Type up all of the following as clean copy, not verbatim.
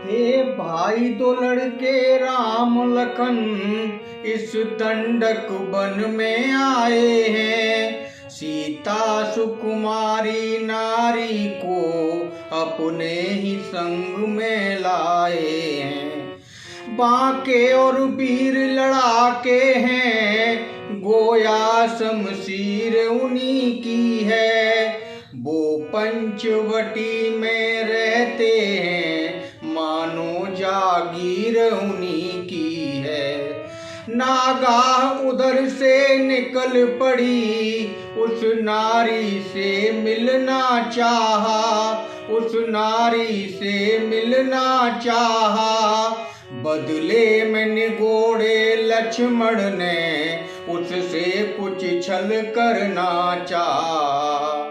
हे भाई दो लड़के राम लखन इस दंडक वन में आए हैं। सीता सुकुमारी नारी को अपने ही संग में लाए हैं। बांके और वीर लड़ाके हैं, गोया शमशीर उन्हीं की है। वो पंचवटी में रहते हैं, मानो जागीर उन्हीं की है। नागाह उधर से निकल पड़ी, उस नारी से मिलना चाहा, उस नारी से मिलना चाहा। बदले में निगोड़े लक्ष्मण ने उससे कुछ छल करना चाहा।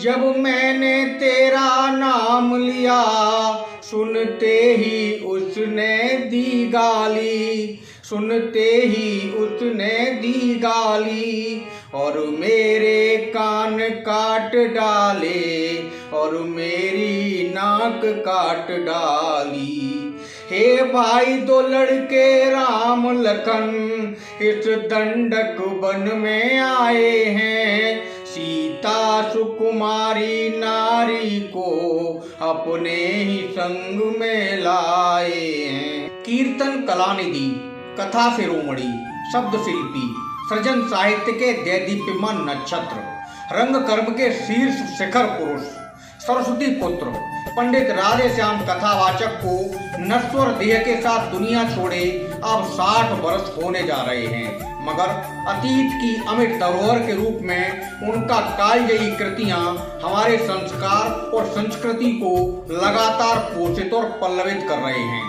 जब मैंने तेरा नाम लिया, सुनते ही उसने दी गाली, सुनते ही उसने दी गाली। और मेरे कान काट डाले, और मेरी नाक काट डाली। हे भाई दो लड़के राम लखन इस दंडक वन में आए हैं। सीता सुकुमारी नारी को अपने ही संग में लाए हैं। कीर्तन कलानिधि, कथा शिरोमणि, शब्द शिल्पी, सृजन साहित्य के दैदीप्यमान नक्षत्र, रंग कर्म के शीर्ष शिखर पुरुष, सरस्वती पुत्र पंडित राधेश्याम कथावाचक को नश्वर देह के साथ दुनिया छोड़े अब 60 वर्ष होने जा रहे हैं। मगर अतीत की अमिट धरोहर के रूप में उनका कालजयी कृतियां हमारे संस्कार और संस्कृति को लगातार पोषित और पल्लवित कर रहे हैं।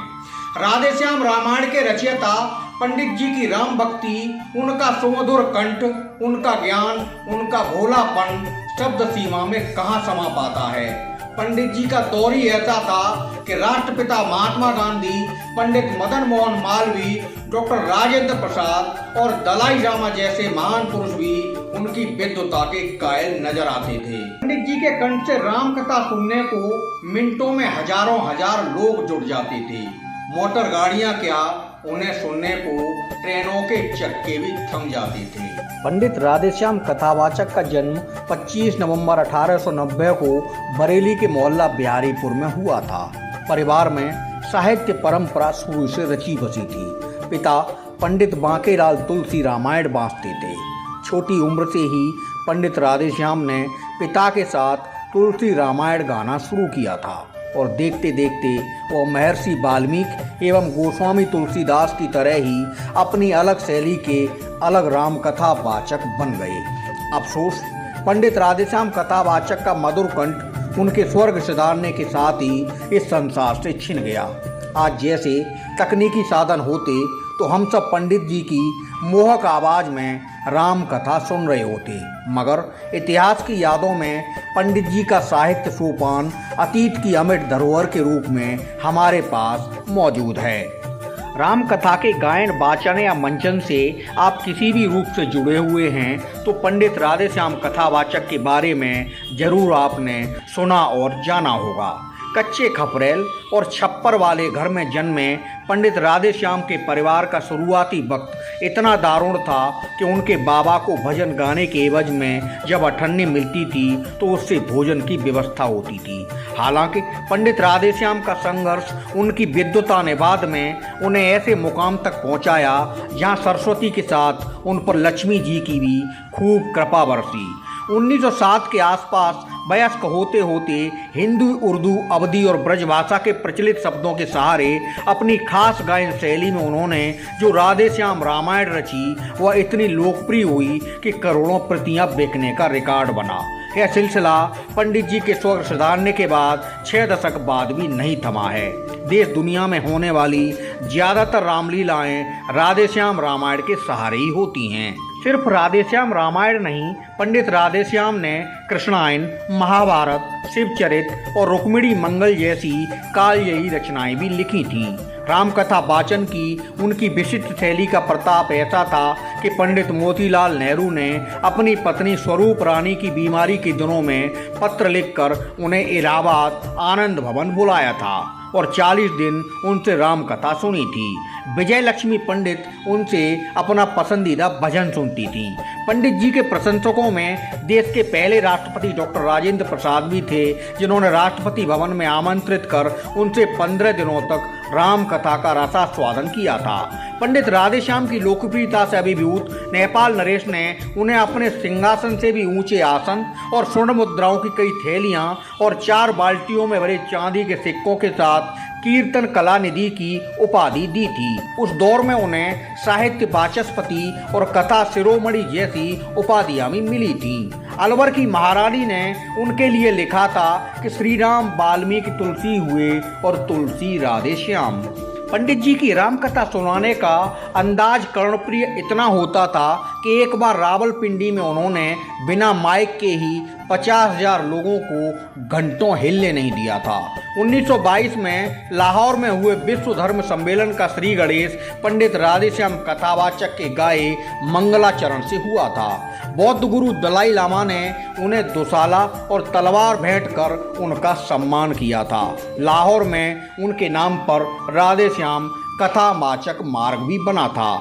राधेश्याम रामायण के रचयिता पंडित जी की राम भक्ति, उनका सुमधुर कंठ, उनका ज्ञान, उनका भोलापन शब्द सीमा में कहाँ समा पाता है। पंडित जी का दौर ही ऐसा था कि राष्ट्रपिता महात्मा गांधी, पंडित मदन मोहन मालवीय, डॉक्टर राजेंद्र प्रसाद और दलाई लामा जैसे महान पुरुष भी उनकी विद्वता के कायल नजर आते थे। पंडित जी के कंठ से राम कथा सुनने को मिनटों में हजारों हजार लोग जुट जाते थे। मोटर गाड़ियां क्या, उन्हें सुनने को ट्रेनों के चक्के भी थम जाते थे। पंडित राधेश्याम कथावाचक का जन्म 25 नवंबर 1890 को बरेली के मोहल्ला बिहारीपुर में हुआ था। परिवार में साहित्य परंपरा शुरू से रची बसी थी। पिता पंडित बांकेलाल तुलसी रामायण बांसते थे। छोटी उम्र से ही पंडित राधेश्याम ने पिता के साथ तुलसी रामायण गाना शुरू किया था और देखते देखते वह महर्षि वाल्मीकि एवं गोस्वामी तुलसीदास की तरह ही अपनी अलग शैली के अलग राम कथा वाचक बन गए। अफसोस, पंडित राधेश्याम कथावाचक का मधुर कंठ उनके स्वर्ग सिधारने के साथ ही इस संसार से छिन गया। आज जैसे तकनीकी साधन होते तो हम सब पंडित जी की मोहक आवाज में राम कथा सुन रहे होते, मगर इतिहास की यादों में पंडित जी का साहित्य सोपान अतीत की अमिट धरोहर के रूप में हमारे पास मौजूद है। राम कथा के गायन, वाचन या मंचन से आप किसी भी रूप से जुड़े हुए हैं तो पंडित राधेश्याम कथावाचक के बारे में जरूर आपने सुना और जाना होगा। कच्चे खपरेल और छप्पर वाले घर में जन्मे पंडित राधेश्याम के परिवार का शुरुआती वक्त इतना दारुण था कि उनके बाबा को भजन गाने के एवज में जब अठन्नी मिलती थी तो उससे भोजन की व्यवस्था होती थी। हालांकि पंडित राधेश्याम का संघर्ष उनकी विद्वता ने बाद में उन्हें ऐसे मुकाम तक पहुंचाया जहां सरस्वती के साथ उन पर लक्ष्मी जी की भी खूब कृपा बरसी। 1907 के आसपास वयस्क होते होते हिंदी, उर्दू, अवधी और ब्रजभाषा के प्रचलित शब्दों के सहारे अपनी खास गायन शैली में उन्होंने जो राधेश्याम रामायण रची वह इतनी लोकप्रिय हुई कि करोड़ों प्रतियां बेचने का रिकॉर्ड बना। यह सिलसिला पंडित जी के स्वर्ग सिधारने के बाद 6 दशक बाद भी नहीं थमा है। देश दुनिया में होने वाली ज्यादातर रामलीलाएं राधेश्याम रामायण के सहारे ही होती हैं। सिर्फ राधेश्याम रामायण नहीं, पंडित राधेश्याम ने कृष्णायन, महाभारत, शिवचरित और रुक्मिणी मंगल जैसी कालजयी रचनाएं भी लिखी थीं। रामकथा वाचन की उनकी विशिष्ट शैली का प्रताप ऐसा था कि पंडित मोतीलाल नेहरू ने अपनी पत्नी स्वरूप रानी की बीमारी के दिनों में पत्र लिखकर उन्हें इलाहाबाद आनंद भवन बुलाया था। और 40 दिन उनसे राम कथा सुनी थी। विजय लक्ष्मी पंडित उनसे अपना पसंदीदा भजन सुनती थी। पंडित जी के प्रशंसकों में देश के पहले राष्ट्रपति डॉक्टर राजेंद्र प्रसाद भी थे, जिन्होंने राष्ट्रपति भवन में आमंत्रित कर उनसे 15 दिनों तक राम कथा का रसास्वादन किया था। पंडित राधेश्याम की लोकप्रियता से अभिभूत नेपाल नरेश ने उन्हें अपने सिंहासन से भी ऊंचे आसन और स्वर्ण मुद्राओं की कई थैलियां और 4 बाल्टियों में भरे चांदी के सिक्कों के साथ कीर्तन कला निधि की उपाधि दी थी। उस दौर में उन्हें साहित्य वाचस्पति और कथा शिरोमणि जैसी उपाधियां भी मिली थी। अलवर की महारानी ने उनके लिए लिखा था कि श्री राम वाल्मीकि तुलसी हुए और तुलसी राधेश्याम। पंडित जी की रामकथा सुनाने का अंदाज कर्णप्रिय इतना होता था कि एक बार रावलपिंडी में उन्होंने बिना माइक के ही 50,000 लोगों को घंटों हिलने नहीं दिया था। 1922 में लाहौर में हुए विश्व धर्म सम्मेलन का श्री गणेश पंडित राधेश्याम कथावाचक के गाए मंगलाचरण से हुआ था। बौद्ध गुरु दलाई लामा ने उन्हें दुशाला और तलवार भेंट कर उनका सम्मान किया था। लाहौर में उनके नाम पर राधेश्याम कथावाचक मार्ग भी बना था।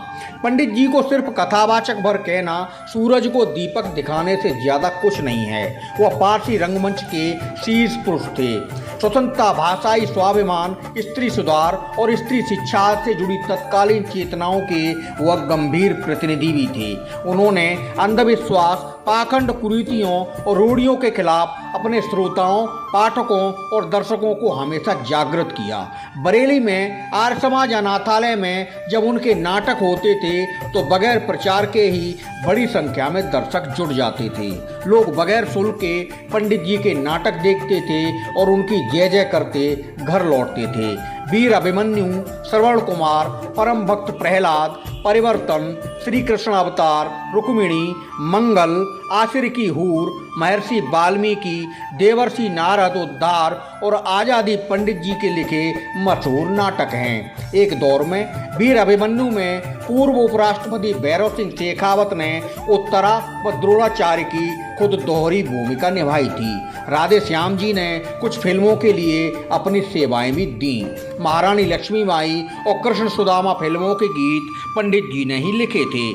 पंडित जी को सिर्फ कथावाचक भर कहना सूरज को दीपक दिखाने से ज्यादा कुछ नहीं है। वह पारसी रंगमंच के शीर्ष पुरुष थे। स्वतंत्रता, भाषाई स्वाभिमान, स्त्री सुधार और स्त्री शिक्षा से जुड़ी तत्कालीन चेतनाओं के वह गंभीर प्रतिनिधि भी थे। उन्होंने अंधविश्वास, पाखंड, कुरीतियों और रूढ़ियों के खिलाफ अपने श्रोताओं, पाठकों और दर्शकों को हमेशा जागृत किया। बरेली में आर्य समाज अनाथालय में जब उनके नाटक होते थे तो बगैर प्रचार के ही बड़ी संख्या में दर्शक जुट जाते थे। लोग बगैर शुल्क के पंडित जी के नाटक देखते थे और उनकी जय जय करते घर लौटते थे। वीर अभिमन्यु, श्रवण कुमार, परम भक्त प्रहलाद, परिवर्तन, श्री कृष्ण अवतार, रुक्मिणी, मंगल, आशिर की हूर, महर्षि वाल्मीकि, देवर्षि नारद, उद्धार और आजादी पंडित जी के लिखे मशहूर नाटक हैं। एक दौर में वीर अभिमन्यु में पूर्व उपराष्ट्रपति भैरव सिंह शेखावत ने उत्तरा व द्रोणाचार्य की खुद दोहरी भूमिका निभाई थी। राधेश्याम जी ने कुछ फिल्मों के लिए अपनी सेवाएं भी दी। महारानी लक्ष्मीबाई और कृष्ण सुदामा फिल्मों के गीत पंडित जी ने ही लिखे थे।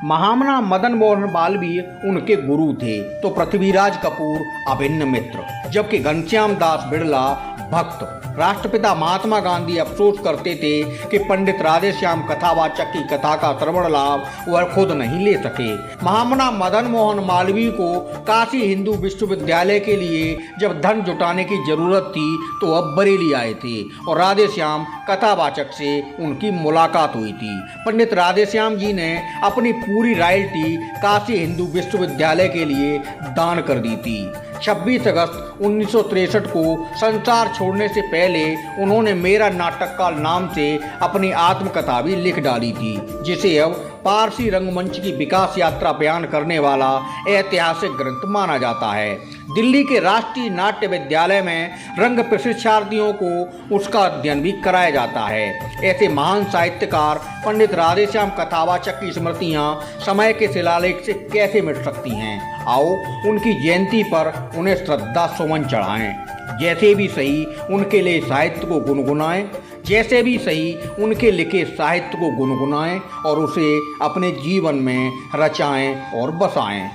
महामना मदन मोहन मालवीय उनके गुरु थे तो पृथ्वीराज कपूर अभिन्न मित्र, जबकि घनश्याम दास बिड़ला भक्त। राष्ट्रपिता महात्मा गांधी अफसोस करते थे कि पंडित राधेश्याम कथावाचक की कथा का श्रवण लाभ वह खुद नहीं ले सके। महामना मदन मोहन मालवीय को काशी हिंदू विश्वविद्यालय के लिए जब धन जुटाने की जरूरत थी तो वह बरेली आए थे और राधेश्याम कथावाचक से उनकी मुलाकात हुई थी। पंडित राधेश्याम जी ने अपनी पूरी रॉयल्टी काशी हिंदू विश्वविद्यालय के लिए दान कर दी थी। 26 अगस्त 1963 को संसार छोड़ने से पहले उन्होंने मेरा नाटक काल नाम से अपनी आत्मकथा भी लिख डाली थी, जिसे अब पारसी रंगमंच की विकास यात्रा बयान करने वाला ऐतिहासिक ग्रंथ माना जाता है। दिल्ली के राष्ट्रीय नाट्य विद्यालय में रंग प्रशिक्षार्थियों को उसका अध्ययन भी कराया जाता है। ऐसे महान साहित्यकार पंडित राधेश्याम कथावाचक की स्मृतियां समय के शिलालेख से कैसे मिट सकती हैं। आओ उनकी जयंती पर उन्हें श्रद्धा सुमन चढ़ाएं। जैसे भी सही उनके लिए साहित्य को गुनगुनाएं, जैसे भी सही उनके लिखे साहित्य को गुनगुनाएं और उसे अपने जीवन में रचाएं और बसाएं।